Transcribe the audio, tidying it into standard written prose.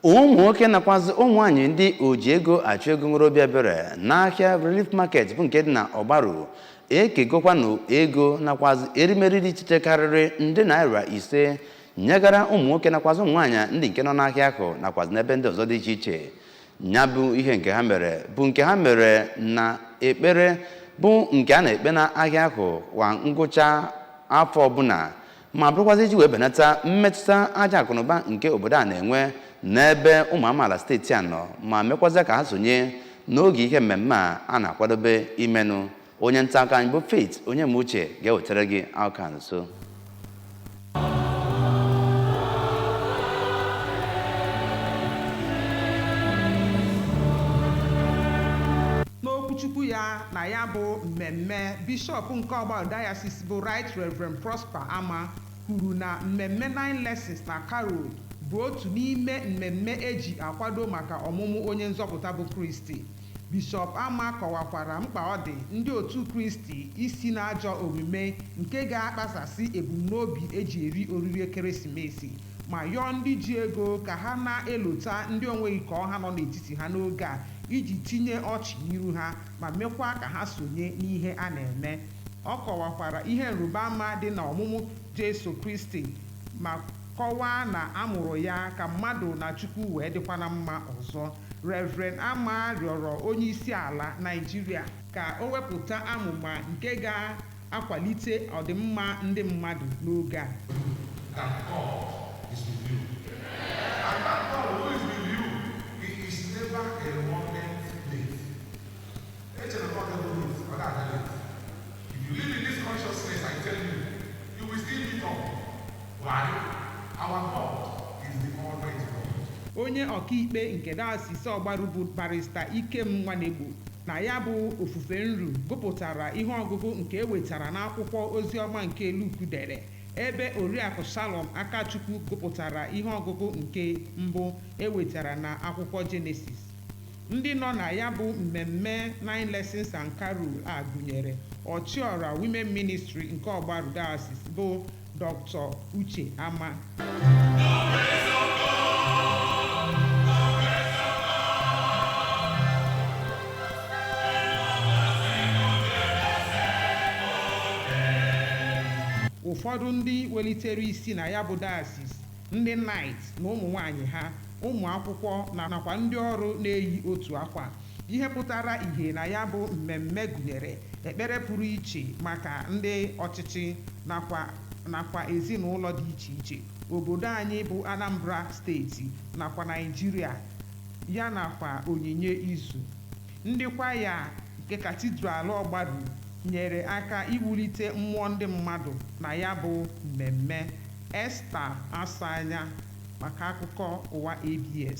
ụmụ nwoke nakwazi ụmụ nwanyị ndị oji ego achụ ego nwere obi ebere n'ahịa Relief Market bụ nke dị na Ogbaru ekegokwanụ ego nakwazi erimeri dị iche karịrị nde naira 5 nyegara ụmụ nwoke nakwazi ụmụ nwanyị ndị nke nọ n'ahịa ahụ nakwazi n'ebe ndị ọzọ dị iche iche. Nya bụ ihe nke ha mere na ekpere bụ nke a na-ekpe n'ahịa ahụ kwa ngwụcha afọ ọbụla ma bụrụkwazị iji wee benata mmetụta aja akụnụba nke obodo a na-enwe n'ebe ụmụ amaala steeti a nọ ma mekwazị ka ha sonye n'oge ihe mmemme a na-akwadobe imenụ. Onye nta akụkọ anyị bụ Faith Onyemauche ga-ewetara gị akụkọ nso. N'okwuchukwu ya na ya bụ mmemme, Bishọp nke Ogbaru Diocese bụ Right Reverend Prosper Ama kwuru na mmemme 9 Lessons na Carol bụ otu n'ime mmemme eji akwado maka ọmụmụ onye nzọpụta bụ Kristi. Bishọp Ama kọwakwara mkpa ọ dị ndị otu Kristi isi n'ajọ omume nke ga-akpasasị ebumnobi eji eri oriri Ekeresimesi ma yọọ ndị ji ego ka ha na-elota ndị onweghị ka ọha nọ n'etiti ha n'oge a iji tinye ọchị n'iru ha ma mekwa ka ha sonye n'ihe a na-eme. Ọ kọwakwara ihe nrụbama dị na ọmụmụ Jesu Kristi ma kọwaa na amụrụ ya ka mmadụ na Chukwu wee dịkwa na mma ọzọ. Reverend Ama rịọrọ onye isi ala Naịjirịa ka o wepụta amụma nke ga-akwalite ọdịmma ndị mmadụ n'oge a. Onye ọkaikpe nke Diocese Ogbaru bụ Barrister Ikem Nwanegbo na ya bụ ofufe nru gụpụtara ihe ọgụgụ nke ewetara n'akwụkwọ oziọma nke Luke dere, ebe Oriakụ Shalom Akachukwu gụpụtara ihe ọgụgụ nke mbụ ewetara na akwụkwọ Genesis. Ndị nọ na ya bụ mmemme 9 Lessons and Carol a gụnyere Ọchịọra Women Ministry nke Ogbaru Diocese bụ Dr. Uche Ama, ụfọdụ ndị welitere isi na ya bụ Diocese, ndị knight na ụmụ nwanyị ha, ụmụ akwụkwọ nakwa ndị ọrụ na-eyi otu akwa. Ihe pụtara ihe na ya bụ mmemme gụnyere ekpere pụrụ iche maka ndị ọchịchị nakwa ezinụlọ dị iche iche obodo anyị bụ Anambra steeti nakwa Naịjirịa, ya nakwa onyinye izu. Ndị kwaya nke Katidral Ogbaru nyere aka iwulite mmụọ ndị mmadụ na ya bụ mmemme. Esther Asanya maka akụkọ ụwa ABS.